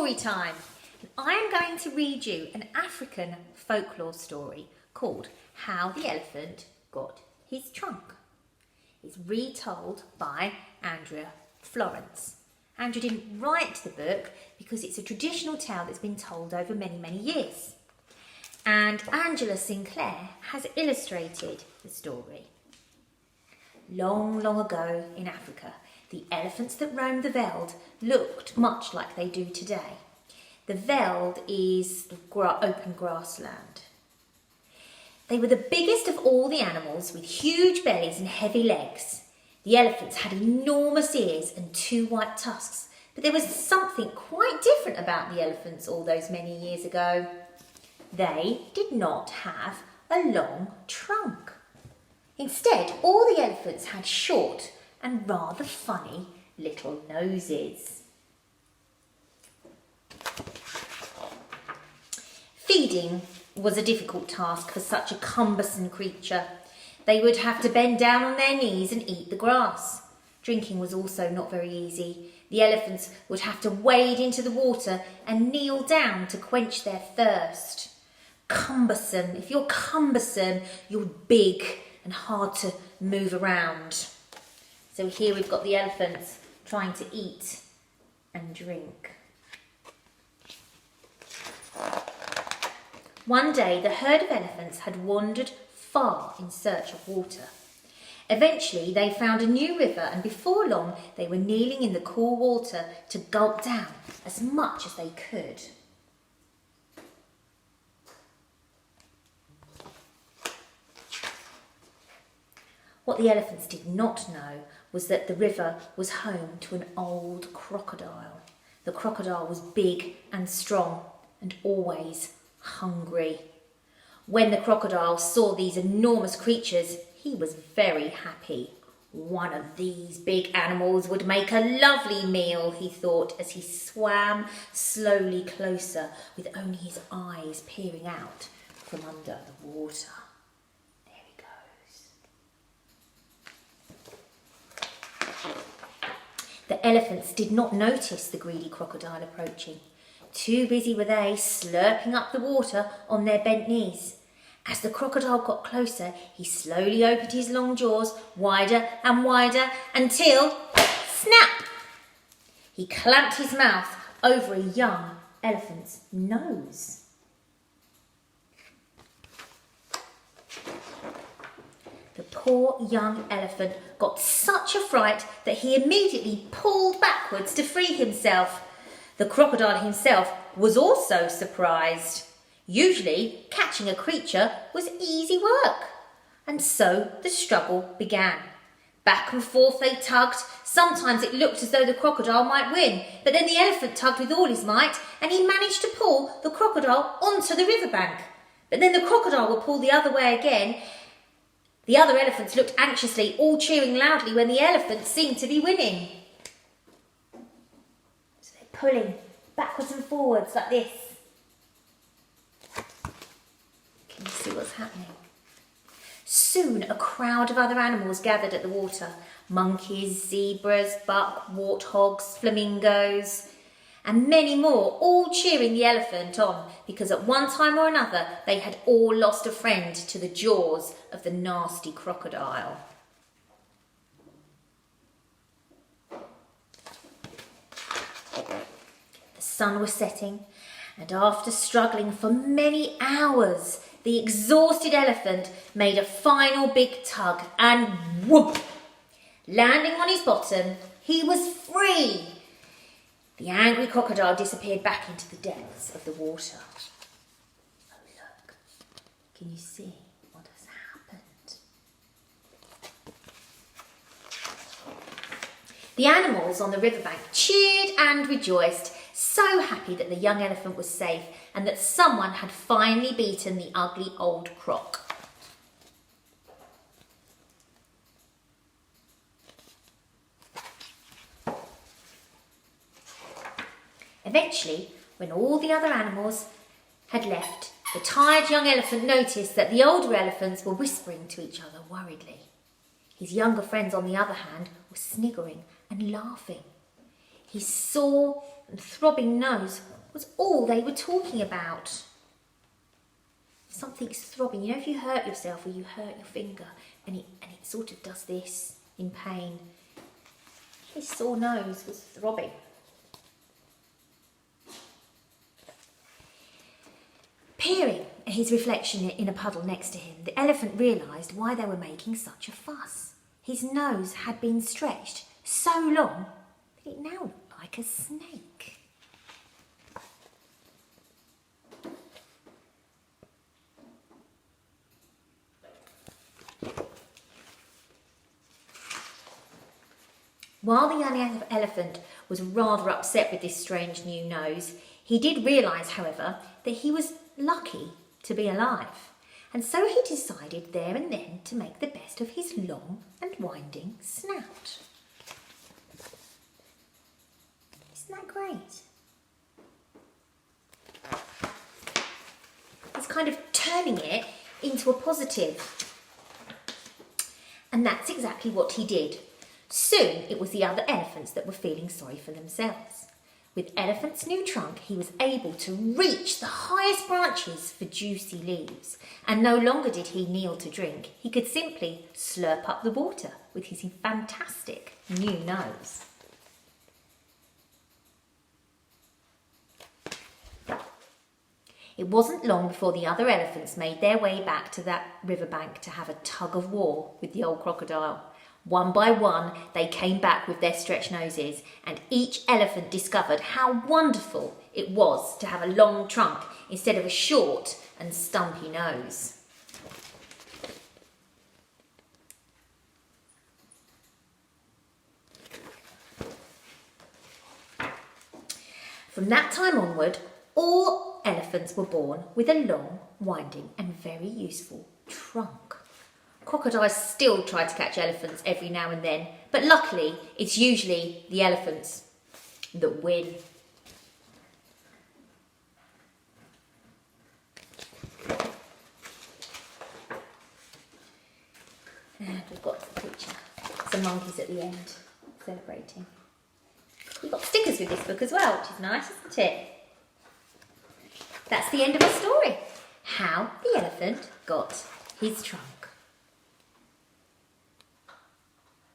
story time. I am going to read you an African folklore story called How the Elephant Got His Trunk. It's retold by Andrea Florence. Andrea didn't write the book because it's a traditional tale that's been told over many, many years. And Angela Sinclair has illustrated the story. Long, long ago in Africa, the elephants that roamed the veld looked much like they do today. The veld is open grassland. They were the biggest of all the animals with huge bellies and heavy legs. The elephants had enormous ears and 2 white tusks, but there was something quite different about the elephants all those many years ago. They did not have a long trunk. Instead, all the elephants had short and rather funny little noses. Feeding was a difficult task for such a cumbersome creature. They would have to bend down on their knees and eat the grass. Drinking was also not very easy. The elephants would have to wade into the water and kneel down to quench their thirst. Cumbersome. If you're cumbersome, you're big and hard to move around. So here we've got the elephants trying to eat and drink. One day the herd of elephants had wandered far in search of water. Eventually they found a new river, and before long they were kneeling in the cool water to gulp down as much as they could. What the elephants did not know was that the river was home to an old crocodile. The crocodile was big and strong and always hungry. When the crocodile saw these enormous creatures, he was very happy. One of these big animals would make a lovely meal, he thought, as he swam slowly closer with only his eyes peering out from under the water. The elephants did not notice the greedy crocodile approaching. Too busy were they slurping up the water on their bent knees. As the crocodile got closer, he slowly opened his long jaws wider and wider until, snap! He clamped his mouth over a young elephant's nose. The poor young elephant got such a fright that he immediately pulled backwards to free himself. The crocodile himself was also surprised. Usually, catching a creature was easy work. And so the struggle began. Back and forth they tugged. Sometimes it looked as though the crocodile might win, but then the elephant tugged with all his might and he managed to pull the crocodile onto the riverbank. But then the crocodile would pull the other way again. The other elephants looked anxiously, all cheering loudly when the elephant seemed to be winning. So they're pulling backwards and forwards like this. Can you see what's happening? Soon a crowd of other animals gathered at the water. Monkeys, zebras, buck, warthogs, flamingos, and many more, all cheering the elephant on because at one time or another they had all lost a friend to the jaws of the nasty crocodile. The sun was setting, and after struggling for many hours, the exhausted elephant made a final big tug and whoop! Landing on his bottom, he was free. The angry crocodile disappeared back into the depths of the water. Oh, look. Can you see what has happened? The animals on the riverbank cheered and rejoiced, so happy that the young elephant was safe and that someone had finally beaten the ugly old croc. Eventually, when all the other animals had left, the tired young elephant noticed that the older elephants were whispering to each other worriedly. His younger friends, on the other hand, were sniggering and laughing. His sore and throbbing nose was all they were talking about. Something's throbbing. You know, if you hurt yourself or you hurt your finger and it sort of does this in pain. His sore nose was throbbing. Peering at his reflection in a puddle next to him, the elephant realised why they were making such a fuss. His nose had been stretched so long that it now looked like a snake. While the young elephant was rather upset with this strange new nose, he did realise, however, that he was lucky to be alive, and so he decided there and then to make the best of his long and winding snout. Isn't that great? He's kind of turning it into a positive, and that's exactly what he did. Soon it was the other elephants that were feeling sorry for themselves. With Elephant's new trunk, he was able to reach the highest branches for juicy leaves, and no longer did he kneel to drink. He could simply slurp up the water with his fantastic new nose. It wasn't long before the other elephants made their way back to that riverbank to have a tug of war with the old crocodile. One by one, they came back with their stretched noses, and each elephant discovered how wonderful it was to have a long trunk instead of a short and stumpy nose. From that time onward, all elephants were born with a long, winding and very useful trunk. Crocodiles still try to catch elephants every now and then, but luckily it's usually the elephants that win. And we've got the picture. Some monkeys at the end celebrating. We've got stickers with this book as well, which is nice, isn't it? That's the end of our story. How the elephant got his trunk.